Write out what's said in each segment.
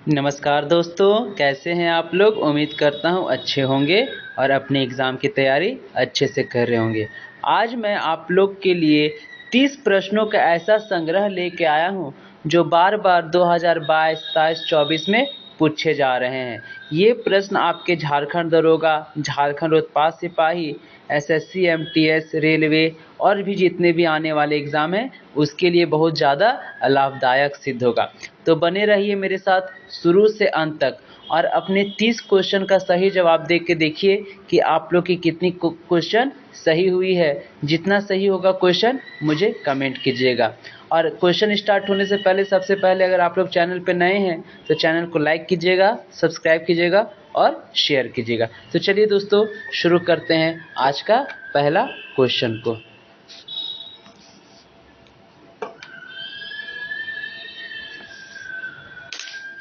नमस्कार दोस्तों, कैसे हैं आप लोग। उम्मीद करता हूं अच्छे होंगे और अपने एग्ज़ाम की तैयारी अच्छे से कर रहे होंगे। आज मैं आप लोग के लिए 30 प्रश्नों का ऐसा संग्रह लेके आया हूं जो बार-बार 2022, 23, 24 में पूछे जा रहे हैं। ये प्रश्न आपके झारखंड दरोगा, झारखंड उत्पाद सिपाही, एसएससी, एमटीएस, रेलवे और भी जितने भी आने वाले एग्ज़ाम हैं उसके लिए बहुत ज़्यादा लाभदायक सिद्ध होगा। तो बने रहिए मेरे साथ शुरू से अंत तक और अपने 30 क्वेश्चन का सही जवाब दे के देखिए कि आप लोग की कितनी क्वेश्चन सही हुई है। जितना सही होगा क्वेश्चन मुझे कमेंट कीजिएगा। और क्वेश्चन स्टार्ट होने से पहले सबसे पहले अगर आप लोग चैनल पे नए हैं तो चैनल को लाइक कीजिएगा, सब्सक्राइब कीजिएगा और शेयर कीजिएगा। तो चलिए दोस्तों शुरू करते हैं आज का पहला क्वेश्चन को।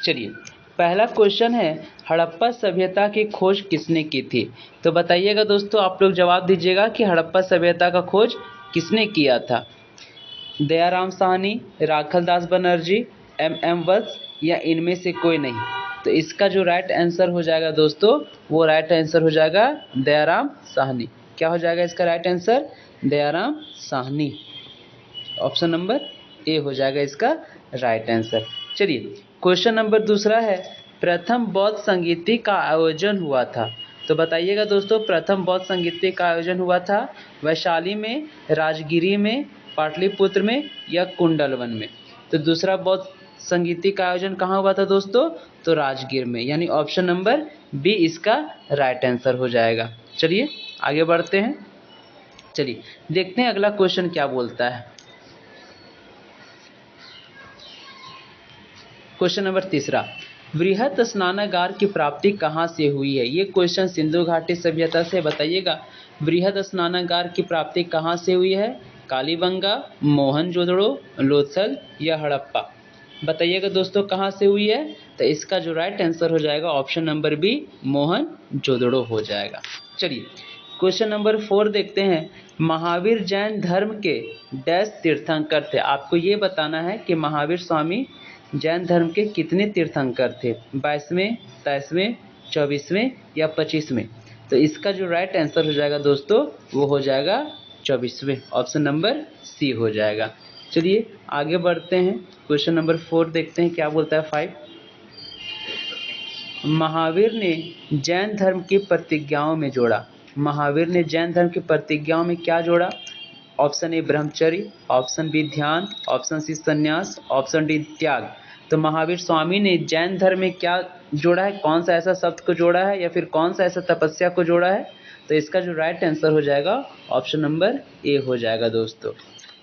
चलिए पहला क्वेश्चन है, हड़प्पा सभ्यता की खोज किसने की थी। तो बताइएगा दोस्तों, आप लोग जवाब दीजिएगा कि हड़प्पा सभ्यता का खोज किसने किया था। दयाराम साहनी, राखलदास बनर्जी, एम वत्स या इनमें से कोई नहीं। तो इसका जो राइट आंसर हो जाएगा दोस्तों, वो राइट आंसर हो जाएगा दयाराम साहनी। क्या हो जाएगा इसका right answer? Dayaram Sahni. Option number A हो जाएगा इसका राइट आंसर। चलिए क्वेश्चन नंबर दूसरा है, प्रथम बौद्ध संगीति का आयोजन हुआ था। तो बताइएगा दोस्तों, प्रथम बौद्ध संगीति का आयोजन हुआ था वैशाली में, राजगिरी में, पाटलिपुत्र में या कुंडलवन में। तो दूसरा बौद्ध संगीति का आयोजन कहाँ हुआ था दोस्तों? तो राजगीर में, यानी ऑप्शन नंबर बी इसका राइट आंसर हो जाएगा। चलिए आगे बढ़ते हैं। चलिए देखते हैं अगला क्वेश्चन क्या बोलता है। क्वेश्चन नंबर तीसरा, वृहत स्नानागार की प्राप्ति कहाँ से हुई है। ये क्वेश्चन सिंधु घाटी सभ्यता से। बताइएगा वृहत स्नानागार की प्राप्ति कहाँ से हुई है? कालीबंगा, मोहनजोदड़ो, लोथल या हड़प्पा। बताइएगा दोस्तों कहाँ से हुई है। तो इसका जो राइट आंसर हो जाएगा ऑप्शन नंबर बी, मोहनजोदड़ो हो जाएगा। चलिए क्वेश्चन नंबर 4 देखते हैं, महावीर जैन धर्म के डैश तीर्थंकर थे। आपको ये बताना है कि महावीर स्वामी जैन धर्म के कितने तीर्थंकर थे, 22वें, 23वें, 24वें या 25वें। तो इसका जो राइट आंसर हो जाएगा दोस्तों, वो हो जाएगा 24वें। ऑप्शन नंबर सी हो जाएगा। चलिए आगे बढ़ते हैं। क्वेश्चन नंबर 4 देखते हैं क्या बोलता है। 5, महावीर ने जैन धर्म की प्रतिज्ञाओं में जोड़ा। महावीर ने जैन धर्म की प्रतिज्ञाओं में क्या जोड़ा? ऑप्शन ए ब्रह्मचर्य, ऑप्शन बी ध्यान, ऑप्शन सी संन्यास, ऑप्शन डी त्याग। तो महावीर स्वामी ने जैन धर्म में क्या जोड़ा है? कौन सा ऐसा शब्द को जोड़ा है या फिर कौन सा ऐसा तपस्या को जोड़ा है? तो इसका जो राइट आंसर हो जाएगा ऑप्शन नंबर ए हो जाएगा दोस्तों।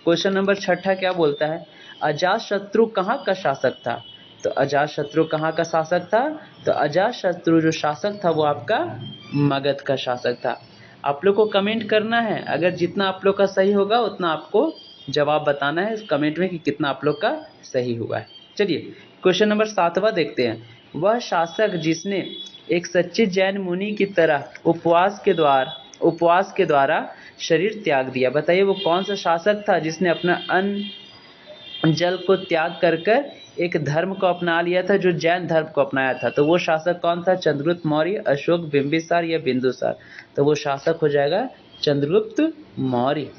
क्वेश्चन नंबर 6 क्या बोलता है, अजातशत्रु कहाँ का शासक था। तो अजातशत्रु कहाँ का शासक था? तो अजातशत्रु जो शासक था वो आपका मगध का शासक था। आप लोग को कमेंट करना है, अगर जितना आप लोग का सही होगा उतना आपको जवाब बताना है कमेंट में कि कितना आप लोग का सही हुआ है। चलिए क्वेश्चन नंबर 7 देखते हैं, वह शासक जिसने एक सच्चे जैन मुनि की तरह उपवास के द्वारा शरीर त्याग दिया। बताइए वो कौन सा शासक था जिसने अपना अन्न जल को त्याग कर कर एक धर्म को अपना लिया था, जो जैन धर्म को अपनाया था। तो वो शासक कौन था? चंद्रगुप्त मौर्य, अशोक, बिंबिसार या बिंदुसार। तो वो शासक हो जाएगा चंद्रगुप्त मौर्य।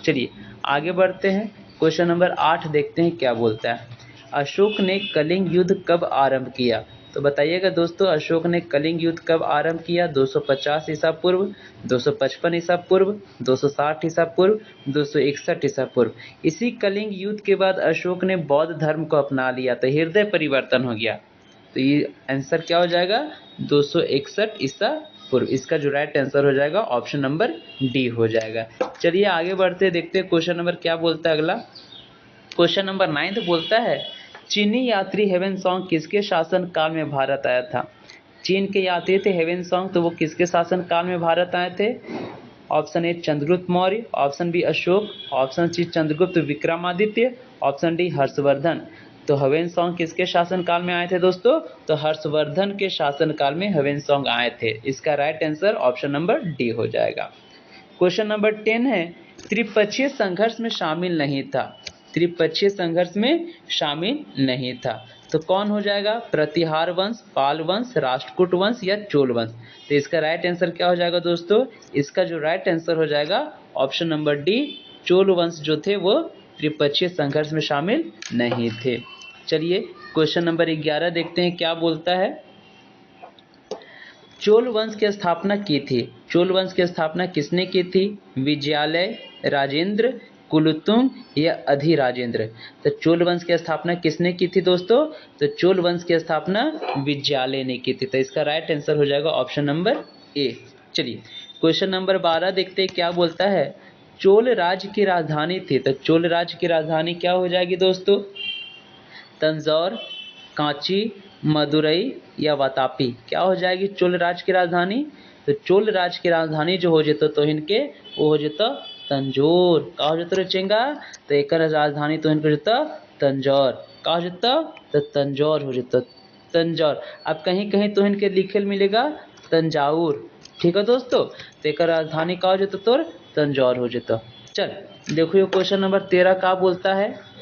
चलिए आगे बढ़ते हैं। क्वेश्चन नंबर 8 देखते हैं क्या बोलता है, अशोक ने कलिंग युद्ध कब आरंभ किया। तो बताइएगा दोस्तों, अशोक ने कलिंग युद्ध कब आरंभ किया? 250 ईसा पूर्व, 255 ईसा पूर्व, 260 ईसा पूर्व, 261 ईसा पूर्व। इसी कलिंग युद्ध के बाद अशोक ने बौद्ध धर्म को अपना लिया, तो हृदय परिवर्तन हो गया। तो ये आंसर क्या हो जाएगा? 261 ईसा पूर्व। इसका जो राइट आंसर हो जाएगा ऑप्शन नंबर डी हो जाएगा। चलिए आगे बढ़ते देखते हैं क्वेश्चन नंबर क्या बोलता है अगला। क्वेश्चन नंबर 9 बोलता है, चीनी यात्री हेवेनसोंग किसके शासन काल में भारत आया था। चीन के यात्री थे हेवेनसोंग, तो वो किसके शासन काल में भारत आए थे? Option A Chandragupta Maurya, option B Ashok, option C Chandragupta Vikramaditya, option D Harshvardhan. तो हेवेनसोंग किसके शासन काल में आए थे दोस्तों? तो हर्षवर्धन के शासन काल में हेवेनसोंग आए थे। इसका right answer option number D हो जाएगा। क्वेश्चन नंबर 10 है, त्रिपक्षीय संघर्ष में शामिल नहीं था। त्रिपक्षीय संघर्ष में शामिल नहीं था। तो कौन हो जाएगा? प्रतिहार वंश, पाल वंश, राष्ट्रकूट वंश या चोल वंश। तो इसका राइट आंसर क्या हो जाएगा दोस्तों? इसका जो राइट आंसर हो जाएगा ऑप्शन नंबर डी, चोल वंश जो थे वो त्रिपक्षीय संघर्ष में शामिल नहीं थे। चलिए क्वेश्चन नंबर 11 देखते हैं क्या बोलता है। चोल वंश की स्थापना की थी। चोल वंश की स्थापना किसने की थी? विजयालय, राजेंद्र, कुलोत्तुंग या अधिराजेंद्र। तो चोल वंश की स्थापना किसने की थी दोस्तों? तो चोल वंश की स्थापना विजयालय ने की थी। तो इसका राइट आंसर हो जाएगा ऑप्शन नंबर ए। चलिए क्वेश्चन नंबर 12 देखते हैं क्या बोलता है। चोल राज्य की राजधानी थी। तो चोल राज्य की राजधानी क्या हो जाएगी दोस्तों? तंजौर, कांची, मदुरई या वातापी। क्या हो जाएगी चोल राज्य की राजधानी? तो चोल राज्य की राजधानी जो हो जतो तो इनके वो हो जतो तंजौर। का हो जतो रे चेंगा? तो एक राजधानी तो इनके जतो तंजौर। का हो जतो? तो तंजौर हो जतो, तंजौर। अब कहीं कहीं तो इनके लिखे मिलेगा तंजाउर। ठीक है दोस्तों, तो एक राजधानी का हो जतो तोर तंजौर हो जतो। चल देखो क्वेश्चन नंबर 13 का बोलता है।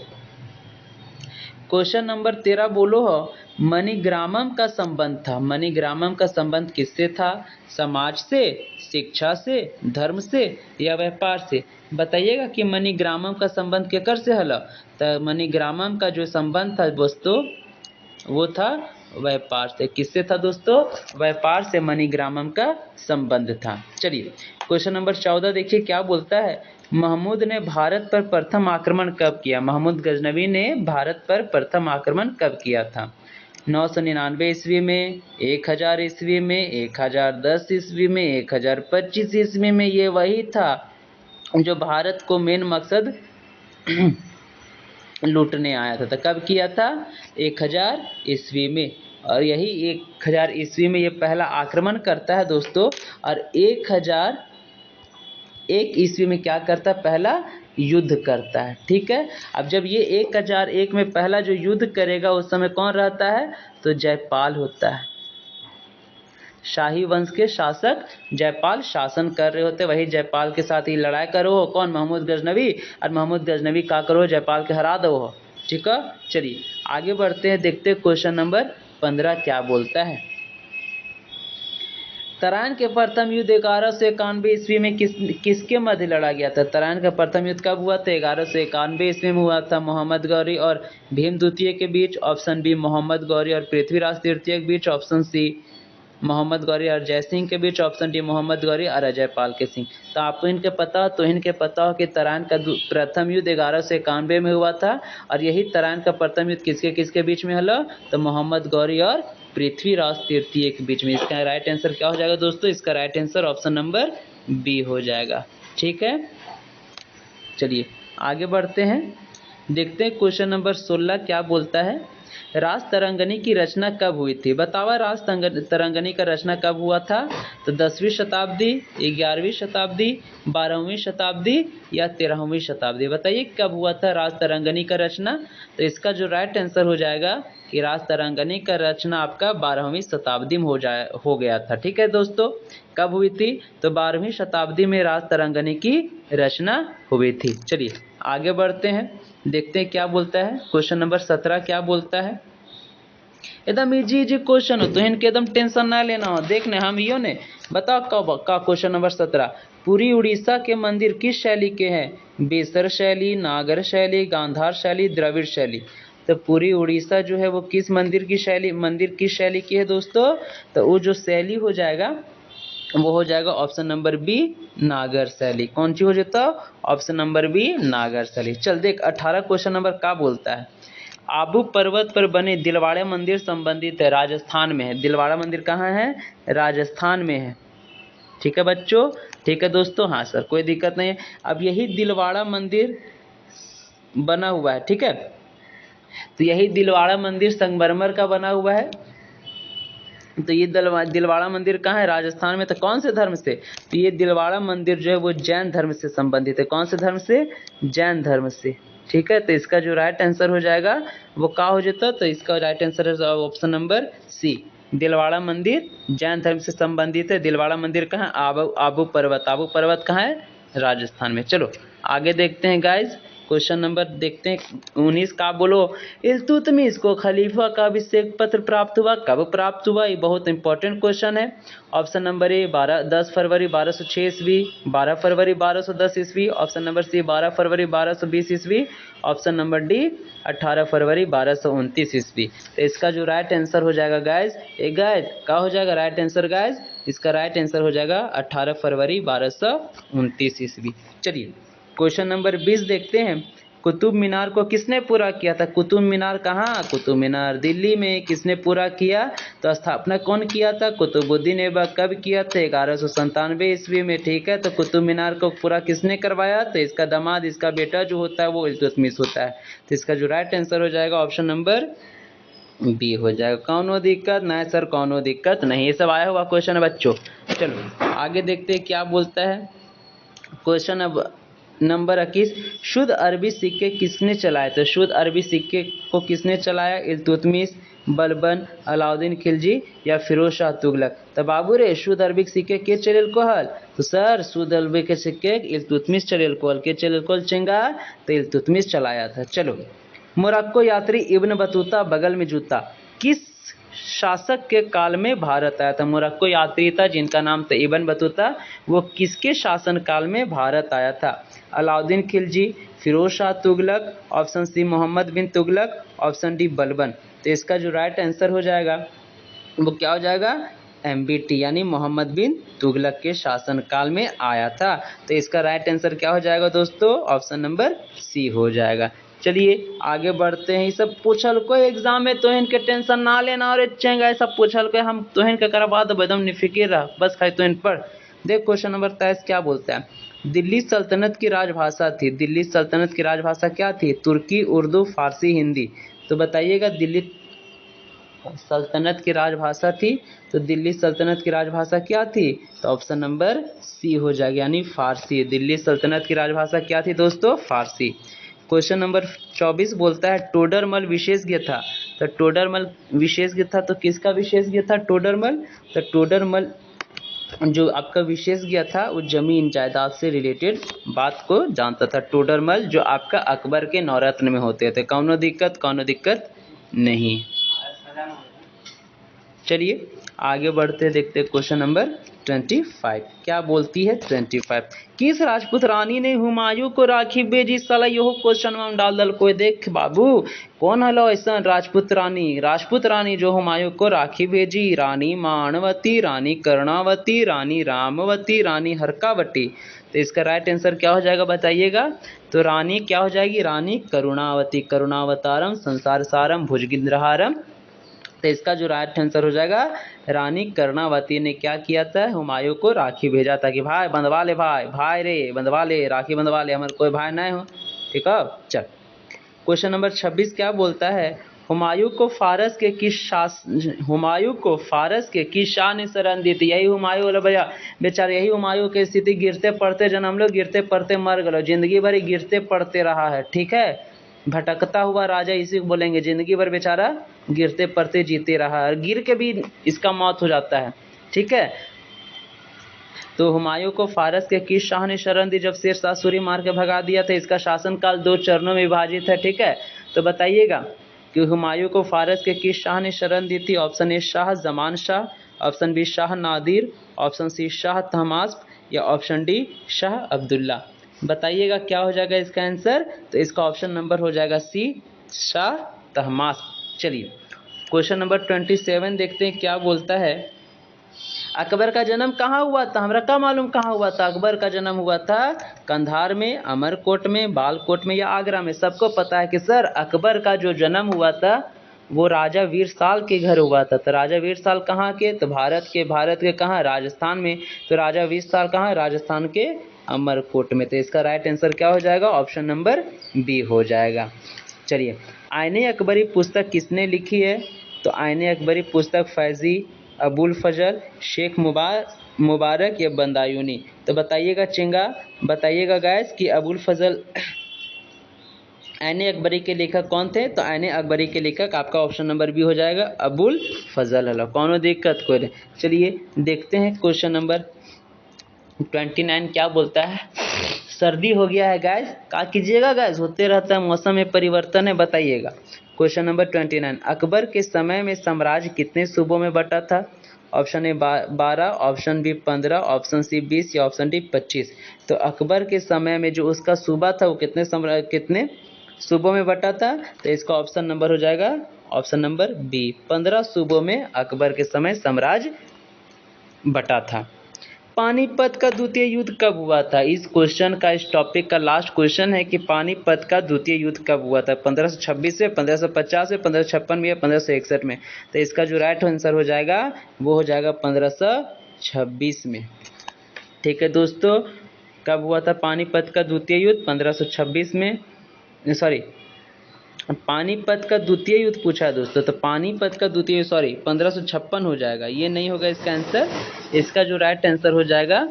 क्वेश्चन नंबर 13 बोलो हो, मणिग्रामम का संबंध था। मणिग्रामम का संबंध किससे था? समाज से, शिक्षा से, धर्म से या व्यापार से। बताइएगा कि मणिग्रामम का संबंध केकर से हला? तो मणिग्रामम का जो संबंध था दोस्तों वो था व्यापार से। किससे था दोस्तों? व्यापार से मणिग्रामम का संबंध था। चलिए क्वेश्चन नंबर 14 देखिए क्या बोलता है। महमूद ने भारत पर प्रथम आक्रमण कब किया? महमूद गजनवी ने भारत पर प्रथम आक्रमण कब किया था? 999 ईस्वी में, 1000 ईस्वी में, 1010 ईस्वी में, 1025 ईस्वी में। ये वही था जो भारत को मेन मकसद लूटने आया था। तो कब किया था? 1000 ईस्वी में। और यही 1000 ईस्वी में ये पहला आक्रमण करता है दोस्तों। और 1001 ईस्वी में क्या करता है? पहला युद्ध करता है। ठीक है, अब जब ये 1001 में पहला जो युद्ध करेगा उस समय कौन रहता है? तो जयपाल होता है। शाही वंश के शासक जयपाल शासन कर रहे होते। वही जयपाल के साथ ही लड़ाई करो हो कौन? महमूद गजनवी। और महमूद गजनवी का करो? जयपाल के हरा दो हो। ठीक है, चलिए आगे बढ़ते हैं, देखते हैं क्वेश्चन नंबर 15 क्या बोलता है। तराइन के प्रथम युद्ध 1191 ईस्वी में किसके मध्य लड़ा गया था? तराइन का प्रथम युद्ध कब हुआ था? 1191 ईस्वी में हुआ था। मोहम्मद गौरी और भीम द्वितीय के बीच, ऑप्शन बी। मोहम्मद गौरी और पृथ्वीराज तृतीय के बीच, ऑप्शन सी। मोहम्मद गौरी और जय सिंह के बीच, ऑप्शन डी। मोहम्मद गौरी और अजय पाल के सिंह। तो आपको इनके पता तो इनके पता हो कि तराइन का प्रथम युद्ध 1191 में हुआ था। और यही तराइन का प्रथम युद्ध किसके किसके बीच में हला? तो मोहम्मद गौरी और पृथ्वीराज तृतीय के बीच में। इसका राइट आंसर क्या हो जाएगा दोस्तों? इसका right answer option number B हो जाएगा। ठीक है, चलिए आगे बढ़ते हैं, देखते हैं क्वेश्चन नंबर 16 क्या बोलता है। रास तरंगनी की रचना कब हुई थी? बतावा रास तरंगनी का रचना कब हुआ था? तो 10वीं शताब्दी, 11वीं शताब्दी, 12वीं शताब्दी या 13वीं शताब्दी। बताइए कब हुआ था रास तरंगनी का रचना? तो इसका जो राइट आंसर हो जाएगा कि रास तरंगनी का रचना आपका 12वीं शताब्दी में हो गया था। ठीक है दोस्तों, कब हुई थी? तो 12वीं शताब्दी में रास तरंगनी की रचना हुई थी। चलिए आगे बढ़ते हैं, देखते हैं क्या बोलता है। क्वेश्चन नंबर 17 क्या बोलता है। एकदम इजी क्वेश्चन हो तो इनके एकदम टेंशन ना लेना हो। देखने हम यो ने बताओ कब का। क्वेश्चन नंबर 17, पूरी उड़ीसा के मंदिर किस शैली के हैं? बेसर शैली, नागर शैली, गांधार शैली, द्रविड़ शैली। तो पूरी उड़ीसा जो है वो किस मंदिर की शैली की है दोस्तों? तो वो जो शैली हो जाएगा वो हो जाएगा ऑप्शन नंबर बी, नागर शैली। कौन सी हो जाता? ऑप्शन नंबर बी, नागर शैली। चल देख 18 क्वेश्चन नंबर का बोलता है। आबू पर्वत पर बने दिलवाड़ा मंदिर संबंधित है, राजस्थान में है। दिलवाड़ा मंदिर कहाँ है? राजस्थान में है। ठीक है बच्चों, ठीक है दोस्तों, हाँ सर कोई दिक्कत नहीं है। अब यही दिलवाड़ा मंदिर बना हुआ है। ठीक है, तो यही दिलवाड़ा मंदिर संगमरमर का बना हुआ है। तो ये दिलवाड़ा मंदिर कहाँ है? राजस्थान में। तो कौन से धर्म से? तो ये दिलवाड़ा मंदिर जो है वो जैन धर्म से संबंधित है। कौन से धर्म से? जैन धर्म से। ठीक है, तो इसका जो राइट आंसर हो जाएगा वो क्या हो जाता? तो इसका राइट आंसर है ऑप्शन नंबर सी, दिलवाड़ा मंदिर जैन धर्म से संबंधित है। दिलवाड़ा मंदिर कहाँ? आबू पर्वत। आबू पर्वत कहाँ है? राजस्थान में। चलो आगे देखते हैं गाइज, क्वेश्चन नंबर देखते हैं 19 का, बोलो इल्तुतमिश को खलीफा का अभिषेक पत्र प्राप्त हुआ, कब प्राप्त हुआ? ये बहुत इंपॉर्टेंट क्वेश्चन है। ऑप्शन नंबर ए 10 फरवरी 1206 ईस्वी, 12 फरवरी 1210 ईस्वी, ऑप्शन नंबर सी 12 फरवरी 1220 ईस्वी, ऑप्शन नंबर डी 18 फरवरी 1229 ईस्वी। तो इसका जो राइट आंसर हो जाएगा गाइज, क्या हो जाएगा राइट आंसर गाइज? इसका राइट आंसर हो जाएगा 18 फरवरी 1229 ईस्वी। चलिए क्वेश्चन नंबर 20 देखते हैं। कुतुब मीनार को किसने पूरा किया था? कुतुब मीनार कहाँ? कुतुब मीनार दिल्ली में। किसने पूरा किया? तो स्थापना कौन किया था? कुतुबुद्दीन ऐबक। कब किया था? 1197 ईस्वी में। ठीक है, तो कुतुब मीनार को पूरा किसने करवाया? तो इसका दामाद, इसका बेटा जो होता है वो इल्तुतमिश होता है। तो इसका जो राइट आंसर हो जाएगा ऑप्शन नंबर बी हो जाएगा। कौनो दिक्कत नहीं सर, कौनो दिक्कत नहीं, ये सब आया हुआ क्वेश्चन है बच्चों। चलो आगे देखते हैं क्या बोलता है क्वेश्चन अब नंबर 21। शुद्ध अरबी सिक्के किसने चलाए? तो शुद्ध अरबी सिक्के को किसने चलाया? इल्तुतमिश, बलबन, अलाउद्दीन खिलजी या फिरोज शाह तुगलक। तो बाबू रे शुद्ध अरबिक सिक्के के चलेल कोहल? तो सर शुद्ध अरबी के सिक्के इल्तुतमिश चलेल कोहल के चलेल कोहल चेंगा, तो इल्तुतमिश चलाया था। चलो मोरक्को यात्री इब्न बतूता बगल में जूता किस शासक के काल में भारत आया था? मोरक्को यात्री था जिनका नाम था इब्न बतूता, वो किसके शासन काल में भारत आया था? अलाउद्दीन खिलजी, फिरोज शाह तुगलक, ऑप्शन सी मोहम्मद बिन तुगलक, ऑप्शन डी बलबन। तो इसका जो राइट आंसर हो जाएगा वो क्या हो जाएगा? MBT यानी मोहम्मद बिन तुगलक के शासन काल में आया था। तो इसका राइट आंसर क्या हो जाएगा दोस्तों? ऑप्शन नंबर सी हो जाएगा। चलिए आगे बढ़ते हैं। ये सब पूछल को एग्जाम में तो इनके टेंशन ना लेना, और चेंगा ऐसा पूछल को हम तो इनके करवा दो एकदम निफिकिर रहा, बस खाली तो इन पर देख। क्वेश्चन नंबर 23 क्या बोलता है? दिल्ली सल्तनत की राजभाषा थी। दिल्ली सल्तनत की राजभाषा क्या थी? तुर्की, उर्दू, फारसी, हिंदी। तो बताइएगा दिल्ली सल्तनत की राजभाषा थी, तो दिल्ली सल्तनत की राजभाषा क्या थी? तो ऑप्शन नंबर सी हो जाएगा यानी फारसी। दिल्ली सल्तनत की राजभाषा क्या थी दोस्तों? फारसी। क्वेश्चन नंबर 24 बोलता है टोडरमल विशेषज्ञ था। तो टोडरमल विशेषज्ञ था, तो किसका विशेषज्ञ था टोडरमल? तो टोडरमल जो आपका विशेषज्ञ था वो जमीन जायदाद से रिलेटेड बात को जानता था। टोडरमल जो आपका अकबर के नौरत्न में होते थे। कौनो दिक्कत नहीं। चलिए आगे बढ़ते देखते क्वेश्चन नंबर 25 क्या बोलती है 25। किस राजपूत रानी ने हुमायूं को राखी भेजी? साला यो क्वेश्चन में डाल दल कोई देख बाबू कौन हलो ऐसा राजपूत रानी जो हुमायूं को राखी भेजी? रानी मानवती, रानी कर्णावती, रानी रामवती, रानी हरकावटी। तो इसका राइट आंसर क्या हो जाएगा बताइएगा? तो रानी क्या हो जाएगी? रानी करुणावती। करुणावतारम संसार सारम भुजगिंद्रहारम। तो इसका जो राइट आंसर हो जाएगा रानी कर्णावती ने क्या किया था? हुमायूं को राखी भेजा था कि भाई बंधवा ले, भाई रे बंधवा ले, राखी बंधवा ले, हमारे कोई भाई नहीं हो। ठीक है चल। क्वेश्चन नंबर 26 क्या बोलता है? हुमायूं को फारस के किस शाह ने शरण दी थी? यही हुमायूं वाला भैया बेचारे, यही हुमायूं की स्थिति गिरते पड़ते जन्म लो, गिरते पड़ते मर गलो, जिंदगी भर गिरते पड़ते रहा है। ठीक है, भटकता हुआ राजा इसी को बोलेंगे, जिंदगी भर बेचारा गिरते पड़ते जीते रहा है, गिर के भी इसका मौत हो जाता है। ठीक है, तो हुमायूं को फारस के किस शाह ने शरण दी जब शेरशाह सूरी मार के भगा दिया था? इसका शासनकाल 2 चरणों में विभाजित है। ठीक है, तो बताइएगा कि हुमायूं को फारस के किस शाह ने शरण दी थी? Option A Shah Zaman Shah, option B Shah Nadir, option C Shah Tahmasp या ऑप्शन डी शाह अब्दुल्ला। बताइएगा क्या हो जाएगा इसका आंसर? तो इसका ऑप्शन नंबर हो जाएगा सी शाह तहमास्प। चलिए क्वेश्चन नंबर 27 देखते हैं क्या बोलता है। अकबर का जन्म कहाँ हुआ था? हमरा क्या मालूम कहाँ हुआ था? अकबर का जन्म हुआ था कंधार में, अमरकोट में, बालकोट में या आगरा में। सबको पता है कि सर अकबर का जो जन्म हुआ था वो राजा वीरसाल के घर हुआ था। तो राजा वीरसाल कहाँ के? तो भारत के कहाँ? राजस्थान में। तो राजा वीरसाल कहाँ? राजस्थान के अमरकोट में। तो इसका राइट आंसर क्या हो जाएगा? ऑप्शन नंबर बी हो जाएगा। चलिए आईने अकबरी पुस्तक किसने लिखी है? तो आईने अकबरी पुस्तक फैजी, अबुल फजल, शेख मुबारक या बंदायूनी। तो बताइएगा चिंगा, बताइएगा गैस कि अबुल फजल आईने अकबरी के लेखक कौन थे? तो आईने अकबरी के लेखक आपका ऑप्शन नंबर बी हो जाएगा अबुल फजल। हलो कौनो दिक्कत कोई नहीं। चलिए देखते हैं क्वेश्चन नंबर 29 क्या बोलता है। सर्दी हो गया है गैस, क्या कीजिएगा गैस, होते रहता है, मौसम में परिवर्तन है, बताइएगा। क्वेश्चन नंबर 29, अकबर के समय में साम्राज्य कितने सूबों में बटा था? Option A 12, option B 15, option C 20 या ऑप्शन डी 25। तो अकबर के समय में जो उसका सूबा था वो कितने सूबों में बटा था? तो इसका ऑप्शन नंबर हो जाएगा ऑप्शन नंबर बी, 15 सूबों में अकबर के समय साम्राज्य बटा था। पानीपत का द्वितीय युद्ध कब हुआ था? इस क्वेश्चन का, इस टॉपिक का लास्ट क्वेश्चन है कि पानीपत का द्वितीय युद्ध कब हुआ था? 1526 में, 1550 में, 1556 में या 1561 में? तो इसका जो राइट आंसर हो जाएगा वो हो जाएगा 1526 में। ठीक है दोस्तों, कब हुआ था पानीपत का द्वितीय युद्ध? 1526 में, सॉरी पानीपत का द्वितीय युद्ध पूछा है दोस्तों, तो पानीपत का द्वितीय 1556 हो जाएगा, ये नहीं होगा इसका आंसर। इसका जो राइट आंसर हो जाएगा,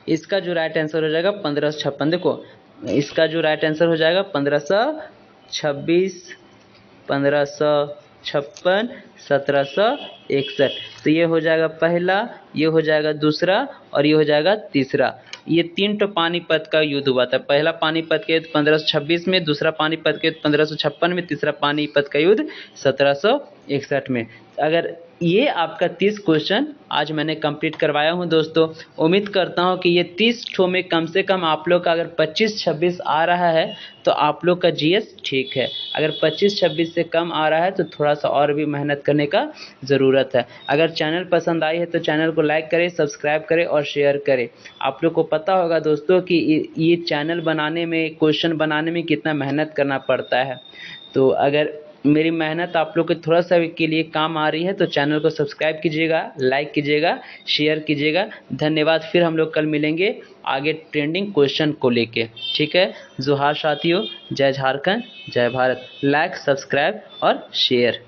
इसका जो राइट आंसर हो जाएगा 1556। देखो इसका जो राइट आंसर हो जाएगा 1526, 1556, 1761। तो ये हो जाएगा पहला, ये हो जाएगा दूसरा और ये हो जाएगा तीसरा। ये 3 तो पानीपत का युद्ध हुआ था। पहला पानीपत का युद्ध 1526 में, दूसरा पानीपत का युद्ध 1556 में, तीसरा पानीपत का युद्ध 1761 में। अगर ये आपका 30 क्वेश्चन आज मैंने कंप्लीट करवाया हूं दोस्तों। उम्मीद करता हूं कि ये 30 ठो में कम से कम आप लोग का अगर 25-26 आ रहा है तो आप लोग का जीएस ठीक है। अगर 25-26 से कम आ रहा है तो थोड़ा सा और भी मेहनत करने का ज़रूरत है। अगर चैनल पसंद आई है तो चैनल को लाइक करें, सब्सक्राइब करें और शेयर करें। आप लोग को पता होगा दोस्तों कि ये चैनल बनाने में, क्वेश्चन बनाने में कितना मेहनत करना पड़ता है। तो अगर मेरी मेहनत आप लोग के थोड़ा सा के लिए काम आ रही है तो चैनल को सब्सक्राइब कीजिएगा, लाइक कीजिएगा, शेयर कीजिएगा। धन्यवाद। फिर हम लोग कल मिलेंगे आगे ट्रेंडिंग क्वेश्चन को लेके। ठीक है, जोहार साथियों, जय झारखंड, जय भारत। लाइक, सब्सक्राइब और शेयर।